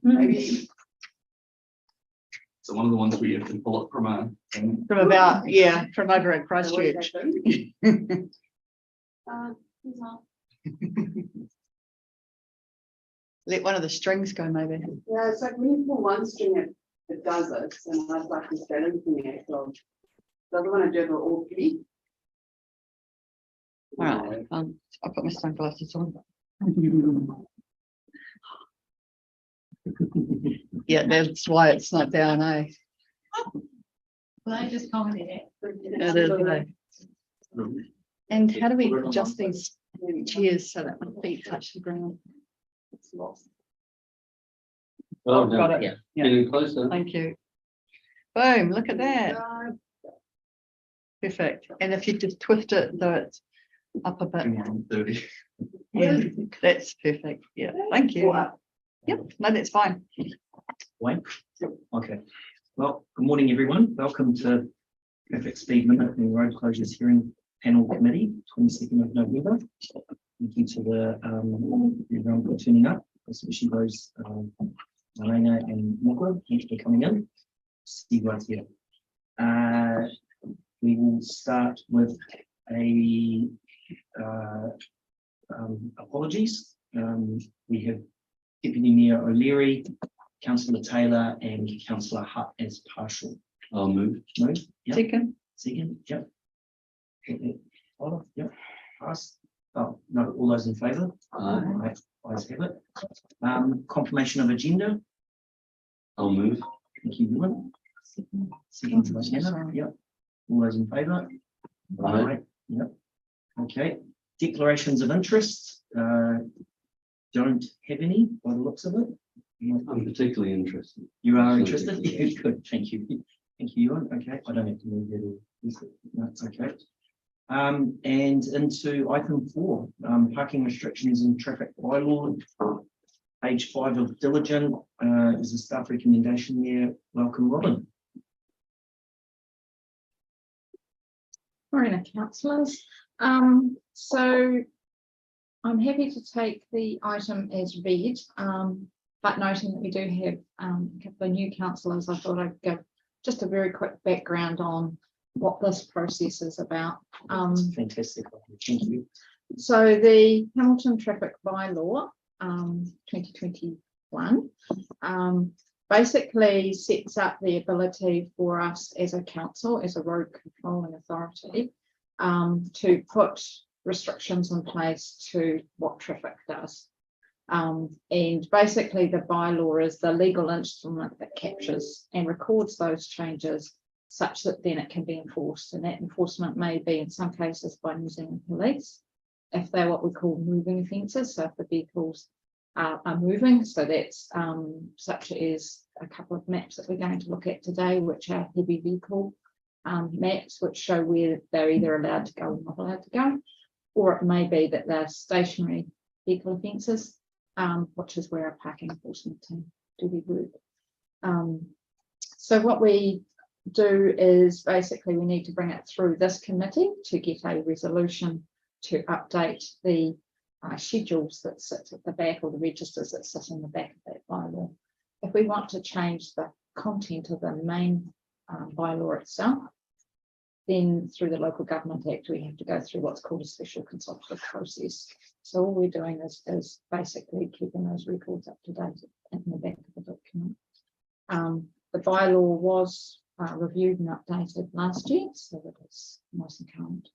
Maybe So one of the ones where you have to pull it from from about, yeah, from over at Christchurch. Let one of the strings go, maybe. Yeah, it's like when you pull one string, it does it, and I'd like this balancing act of doesn't want to do it all pretty. All right, I'll put my sunglasses on. Yeah, that's why it's not down, eh? Well, I just commented it. It is, eh? And how do we adjust these chairs so that my feet touch the ground? It's lost. Oh, Got it. Yeah. Getting closer. Thank you. Boom, look at that. Perfect. And if you just twist it so it's up a bit. 30. Yeah, that's perfect. Yeah, thank you. Yep, no, that's fine. Wayne? Okay. Well, good morning, everyone. Welcome to Traffic Speed Limit and Road Closures Hearing Panel Committee, 22nd of November. Thank you to the everyone for tuning up, especially those Elena and Mokwa. Thanks for coming in. See you guys here. We will start with a apologies. We have Deputy Mayor O'Leary, Councillor Taylor, and Councillor Hutt as partial. I'll move. Move. Yep. Second. Second. Yep. Yep. Pass. Oh no, all those in favour? Aye. Ayes have it. Confirmation of agenda. I'll move. Thank you, Ewan. Second to Hannah. Yep. All those in favour? Aye. Yep. Okay. Declarations of interest. Don't have any by the looks of it. I'm particularly interested. You are interested? Yeah, good. Thank you. Thank you, Ewan. Okay. I don't have to move that all. No, it's okay. And into item 4, parking restrictions and traffic bylaw. Page 5 of diligent is a staff recommendation there. Welcome, Robin. Morning, councillors. So I'm happy to take the item as read, but noting that we do have a couple of new councillors, I thought I'd give just a very quick background on what this process is about. Fantastic. Thank you. So the Hamilton Traffic Bylaw 2021 basically sets up the ability for us as a council, as a road controlling authority, to put restrictions in place to what traffic does. And basically the bylaw is the legal instrument that captures and records those changes such that then it can be enforced. And that enforcement may be in some cases by New Zealand Police, if they're what we call moving offences. So if the vehicles are moving, so that's such as a couple of maps that we're going to look at today, which are heavy vehicle maps, which show where they're either allowed to go or not allowed to go. Or it may be that they're stationary vehicle offences, which is where a parking enforcement team do their work. So what we do is basically we need to bring it through this committee to get a resolution to update the schedules that sit at the back, or the registers that sit in the back of that bylaw. If we want to change the content of the main bylaw itself, then through the Local Government Act, we have to go through what's called a special consultative process. So all we're doing is basically keeping those records up to date in the back of the document. The bylaw was reviewed and updated last year, so that it's nice and current.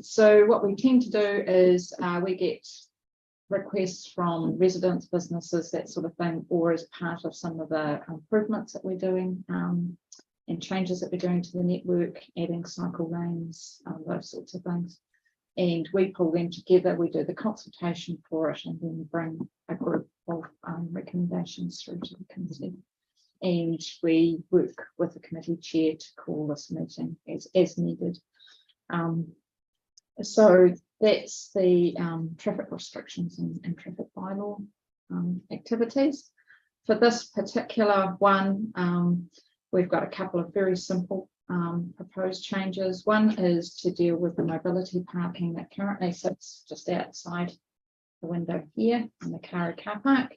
So what we tend to do is we get requests from residents, businesses, that sort of thing, or as part of some of the improvements that we're doing and changes that we're doing to the network, adding cycle lanes, those sorts of things. And we pull them together, we do the consultation for it, and then bring a group of recommendations through to the committee. And we work with the committee chair to call this meeting as needed. So that's the traffic restrictions and traffic bylaw activities. For this particular one, we've got a couple of very simple proposed changes. One is to deal with the mobility parking that currently sits just outside the window here in the Kara car park.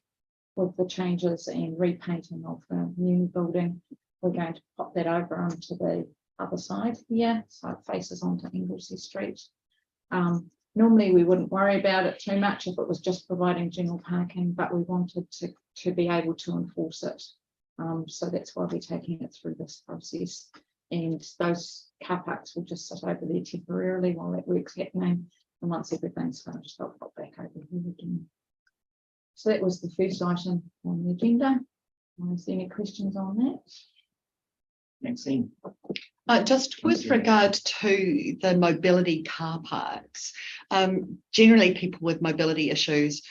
with the changes and repainting of the new building, we're going to pop that over onto the other side here, so it faces onto Anglesey Street. Normally we wouldn't worry about it too much if it was just providing general parking, but we wanted to be able to enforce it. So that's why we're taking it through this process. And those car parks will just sit over there temporarily while that work's happening. And once everything's finished, they'll pop back over here again. So that was the first item on the agenda. Is there any questions on that? Maxine. Just with regard to the mobility car parks, generally people with mobility issues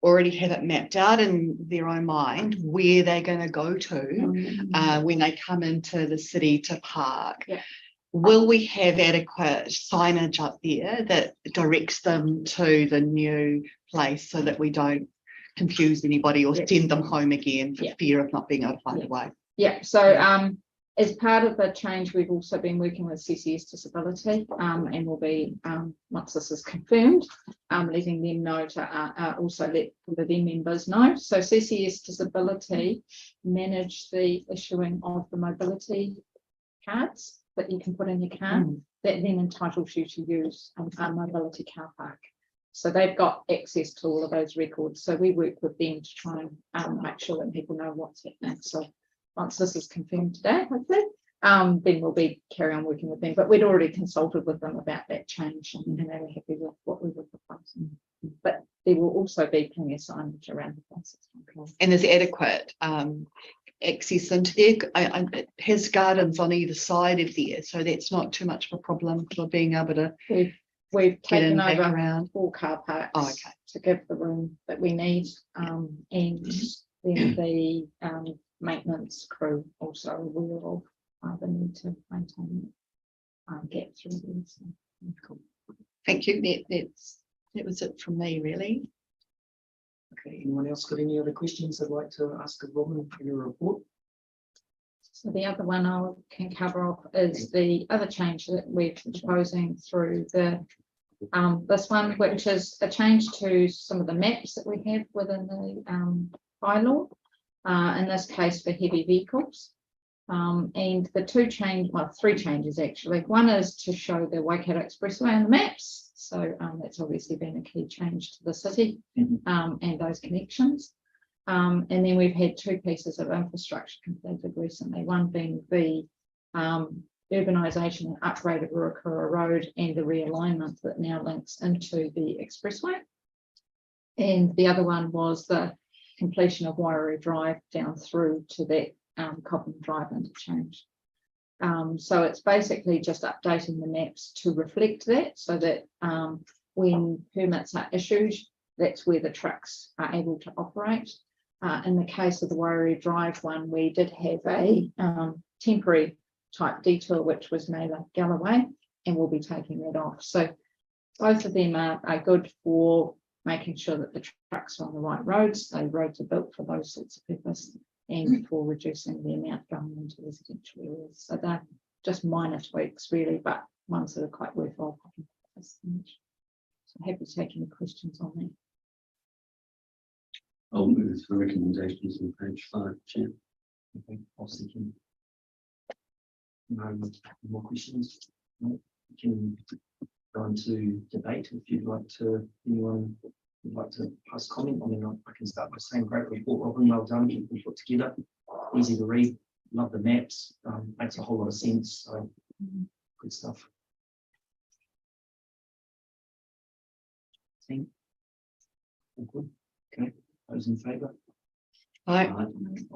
already have it mapped out in their own mind where they're going to go to when they come into the city to park. Yeah. Will we have adequate signage up there that directs them to the new place so that we don't confuse anybody or send them home again for fear of not being able to find a way? Yeah, so as part of the change, we've also been working with CCS Disability and will be, once this is confirmed, letting them know to also let their members know. So CCS Disability manage the issuing of the mobility cards that you can put in your car that then entitles you to use a mobility car park. So they've got access to all of those records. So we work with them to try and make sure that people know what's happening. So once this is confirmed today, hopefully, then we'll be carry on working with them. But we'd already consulted with them about that change and they were happy with what we were proposing. But there will also be plenty of signage around the place. And there's adequate access into there. It has gardens on either side of there, so that's not too much of a problem for being able to We've get in taken back over around. 4 car parks Okay. to give the room that we need, and then the maintenance crew also aware of the need to maintain gap through there. So, Cool. Thank you. That was it from me, really. Okay, anyone else got any other questions they'd like to ask of Robin in your report? So the other one I can cover off is the other change that we're proposing through the this one, which is a change to some of the maps that we have within the bylaw. In this case for heavy vehicles. And the 3 changes actually. One is to show the Waikato Expressway on the maps. So that's obviously been a key change to the city and those connections. And then we've had 2 pieces of infrastructure completed recently, one being the urbanisation and upgrade of Ruakura Road and the realignment that now links into the expressway. And the other one was the completion of Wairau Drive down through to that Cobham Drive interchange. So it's basically just updating the maps to reflect that, so that when permits are issued, that's where the trucks are able to operate. In the case of the Wairau Drive one, we did have a temporary type detour, which was Naylor Galloway, and we'll be taking that off. So both of them are good for making sure that the trucks are on the right roads. The roads are built for those sorts of purpose and for reducing the amount going into residential areas. So they're just minor tweaks really, but ones that are quite worthwhile. So happy to take any questions on that. I'll move the recommendations on page 5, Chair. Okay, I'll seek in. More questions? No? We can go into debate if you'd like to, anyone would like to pass comment. I mean, I can start by saying great report, Robin, well done, we put together, easy to read, love the maps, makes a whole lot of sense, so good stuff. Team? All good, okay, those in favour? Right.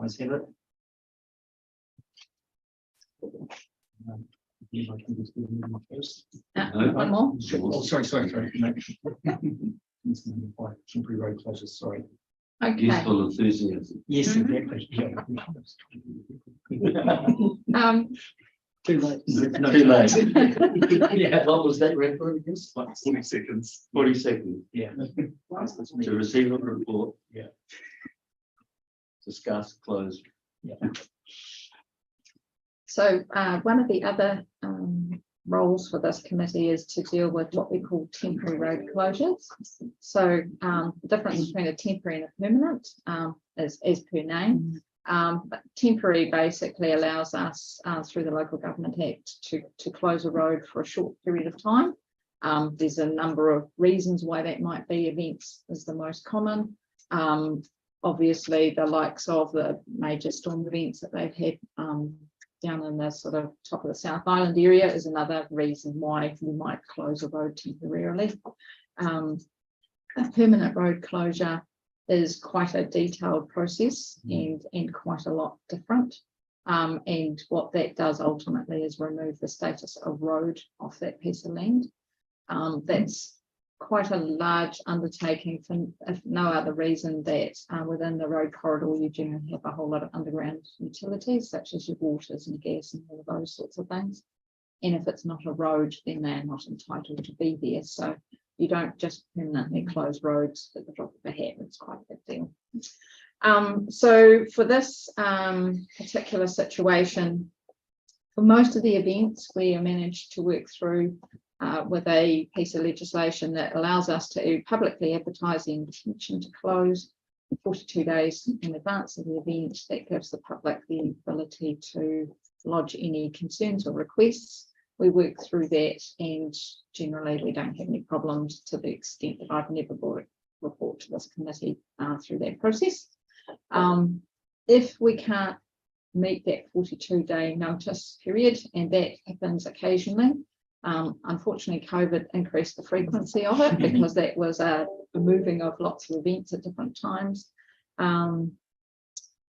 Ayes have it. If I can just give them one first. No. One more. Oh, sorry. No. It's number 5, temporary road closures, sorry. Okay. Useful enthusiasm. Yes, exactly. Yeah. Too late. No, Too late. Yeah, what was that reference again? Like 40 seconds. 40 seconds Yeah. to receive a report. Yeah. Discuss, close. Yeah. So one of the other roles for this committee is to deal with what we call temporary road closures. So the difference between a temporary and a permanent is as per name. But temporary basically allows us through the Local Government Act to close a road for a short period of time. There's a number of reasons why that might be. Events is the most common. Obviously, the likes of the major storm events that they've had down in the sort of top of the South Island area is another reason why you might close a road temporarily. A permanent road closure is quite a detailed process and quite a lot different. And what that does ultimately is remove the status of road off that piece of land. That's quite a large undertaking for if no other reason that within the road corridor you generally have a whole lot of underground utilities such as your waters and gas and all of those sorts of things. And if it's not a road, then they're not entitled to be there. So you don't just permanently close roads at the drop of a hat. It's quite a big deal. So for this particular situation, for most of the events, we managed to work through with a piece of legislation that allows us to publicly advertise the intention to close 42 days in advance of the event. That gives the public the ability to lodge any concerns or requests. We work through that, and generally we don't have any problems to the extent that I've never brought a report to this committee through that process. If we can't meet that 42-day notice period, and that happens occasionally, unfortunately, COVID increased the frequency of it because that was a moving of lots of events at different times.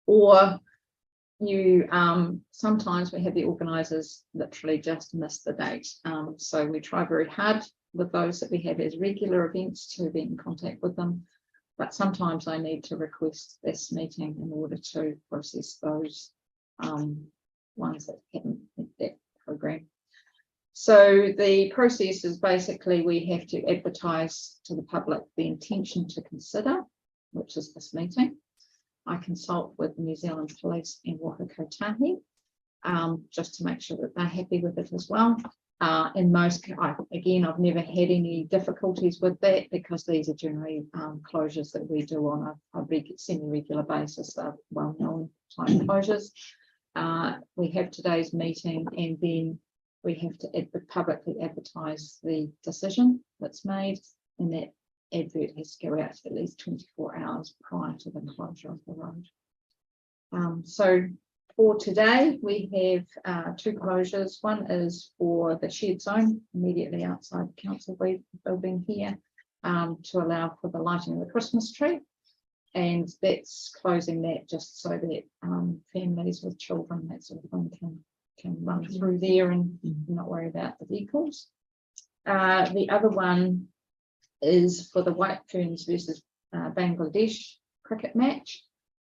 Or you sometimes we have the organisers literally just miss the date. So we try very hard with those that we have as regular events to be in contact with them. But sometimes I need to request this meeting in order to process those ones that haven't met that program. So the process is basically we have to advertise to the public the intention to consider, which is this meeting. I consult with New Zealand Police and Waka Kotahi just to make sure that they're happy with it as well. In most, again, I've never had any difficulties with that because these are generally closures that we do on a semi-regular basis. They're well-known type closures. We have today's meeting, and then we have to publicly advertise the decision that's made, and that advert has to go out at least 24 hours prior to the closure of the road. So for today, we have two closures. One is for the shed zone immediately outside the council building here to allow for the lighting of the Christmas tree. And that's closing that just so that families with children, that sort of thing, can run through there and not worry about the vehicles. The other one is for the White Ferns versus Bangladesh cricket match.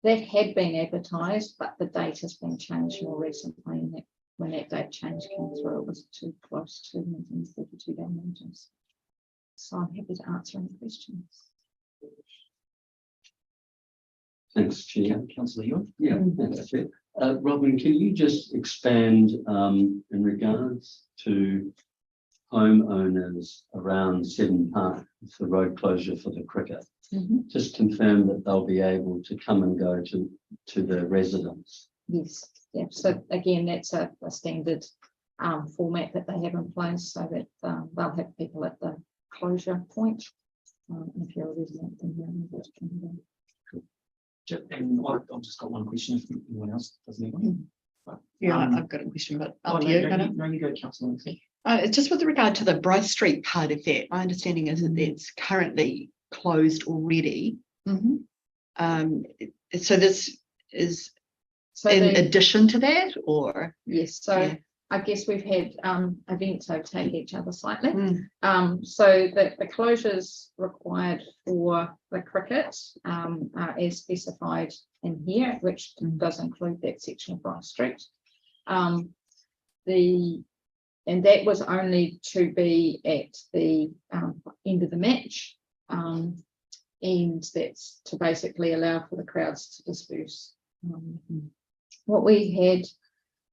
That had been advertised, but the date has been changed more recently, and when that date change came through, it was too close to the 42-day notice. So I'm happy to answer any questions. Thanks, Chair. Councillor Ewan. Yeah, thanks, Chair. Robin, can you just expand in regards to homeowners around Seddon Park for road closure for the cricket? Just confirm that they'll be able to come and go to the residents. Yes, yeah. So again, that's a standard format that they have in place, so that they'll have people at the closure point. If you're a resident, then you're able to come and go. And I've just got one question if anyone else doesn't have one. Yeah, I've got a question, but Oh, after no, you, no, you go, Councillor. it's just with regard to the Bryce Street part of that. My understanding is that it's currently closed already. So this is in addition to that, or? Yes, so Yeah. I guess we've had events overtake each other slightly. So the closures required for the cricket are as specified in here, which does include that section of Bryce Street. And that was only to be at the end of the match. And that's to basically allow for the crowds to disperse. What we had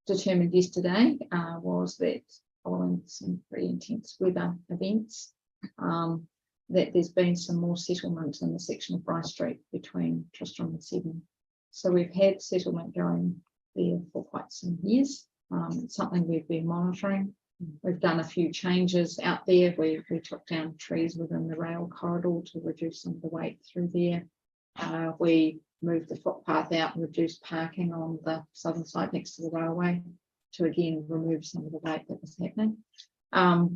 determined yesterday was that following some pretty intense weather events. That there's been some more settlement in the section of Bryce Street between Tristram and Seddon. So we've had settlement going there for quite some years. It's something we've been monitoring. We've done a few changes out there. We took down trees within the rail corridor to reduce some of the weight through there. We moved the footpath out and reduced parking on the southern side next to the railway to again remove some of the weight that was happening.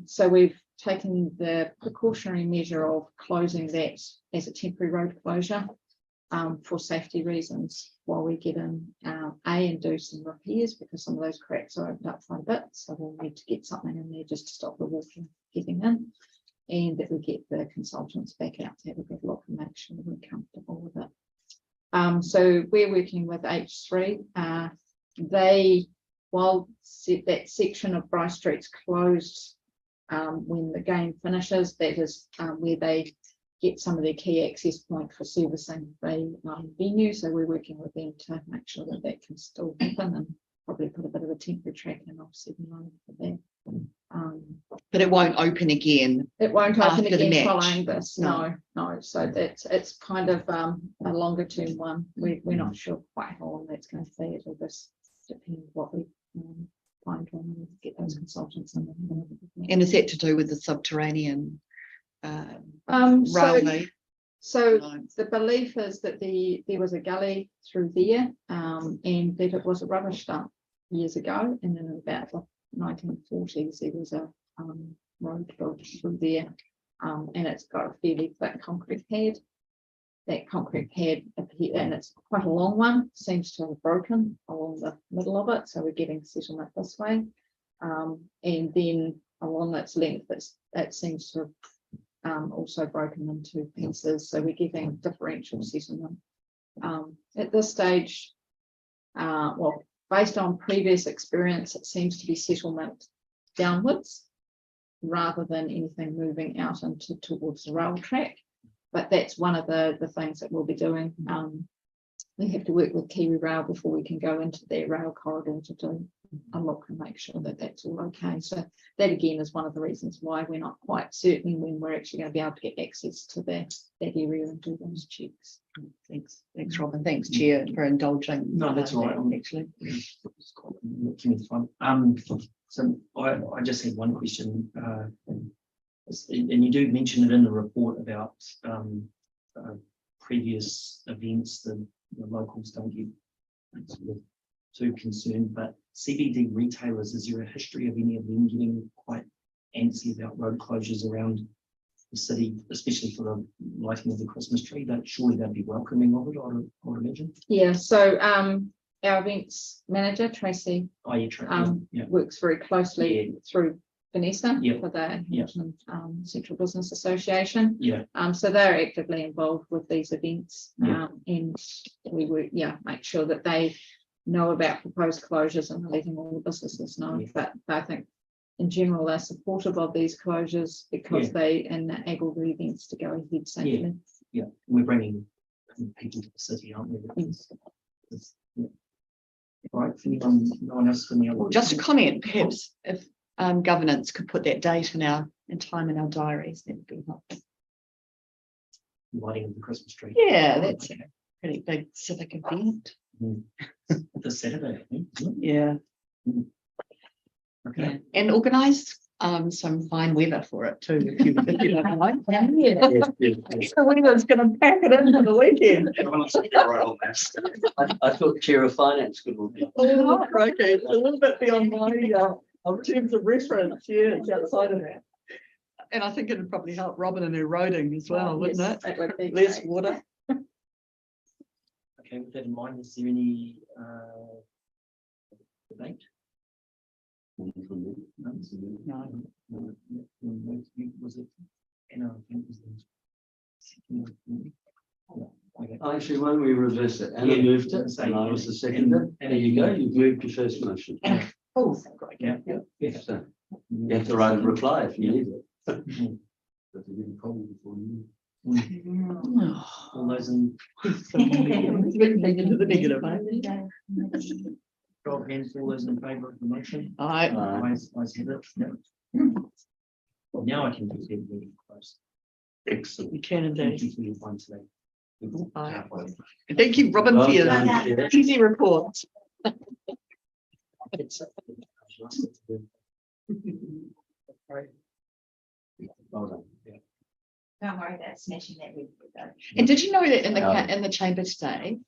So we've taken the precautionary measure of closing that as a temporary road closure for safety reasons while we get in and do some repairs, because some of those cracks are opened up quite a bit. So we'll need to get something in there just to stop the walking getting in, and that we get the consultants back out to have a good look and make sure we're comfortable with it. So we're working with H3. While that section of Bryce Street's closed when the game finishes, that is where they get some of their key access point for servicing the venue. So we're working with them to make sure that that can still happen, and probably put a bit of a temporary track in off 7 for that. But it won't open again. It won't After open the again match. following this. No. No. So it's kind of a longer term one. We're not sure quite how long that's going to be. It'll just depend what we find when we get those consultants in. And is that to do with the subterranean So railway? So the belief is that there was a gully through there, and that it was a rubbish dump years ago, and then in about the 1940s there was a road built through there, and it's got a fairly thick concrete pad. That concrete pad appeared, and it's quite a long one, seems to have broken along the middle of it, so we're getting settlement this way, and then along its length it seems to have also broken into pieces, so we're getting differential settlement. At this stage, well, based on previous experience, it seems to be settlement downwards rather than anything moving out into towards the rail track. But that's one of the things that we'll be doing. We have to work with Kiwi Rail before we can go into their rail corridor to do a look and make sure that that's all okay. So that again is one of the reasons why we're not quite certain when we're actually going to be able to get access to that area and do those checks. Thanks, Robin. Thanks, Chair, for indulging. No, that's all right. Actually, So I just had one question, and you do mention it in the report about previous events. The locals don't get sort of too concerned, but CBD retailers, is there a history of any of them getting quite antsy about road closures around the city, especially for the lighting of the Christmas tree? That surely they'd be welcoming of it, I would imagine. Yeah, so our events manager, Tracy, works very closely through Vanessa for the Hamilton Central Business Association. So they're actively involved with these events, and we would make sure that they know about proposed closures and letting all the businesses know. But I think in general they're supportive of these closures because they enable the events to go ahead safely. We're bringing people to the city, aren't we? Right, no one else can well, just a comment, perhaps if governance could put that date and time in our diaries, that would be helpful. Lighting of the Christmas tree. Yeah, that's a pretty big civic event. This Saturday, I think, isn't it? Yeah. Okay. Yeah. And organise some fine weather for it too, if you don't mind. The weather's going to pack it in for the weekend. I thought Chair of Finance could look at. Oh, okay, it's a little bit beyond my terms of reference. Yeah, it's outside of that. And I think it would probably help Robin in her roading as well, wouldn't it? That would be Less great. water. Okay, with that in mind, is there any debate? No. Was it? Actually, when we reversed it, Anna moved it, and I was the seconder. There you go, you've moved your first motion. Oh, great. Yeah. So you have to write a reply if you need it. All those in. Into the negative, eh? Show of hands, all those in favour of the motion? I, Ayes have it. Yeah. Well, now I can declare the meeting closed. Excellent. you can Thank you indeed. for your time today. Aye. Thank you, Robin, Well for your done, Chair. easy report. Well done. Don't worry about smashing that. And did you know that in the Yeah. in the chamber today,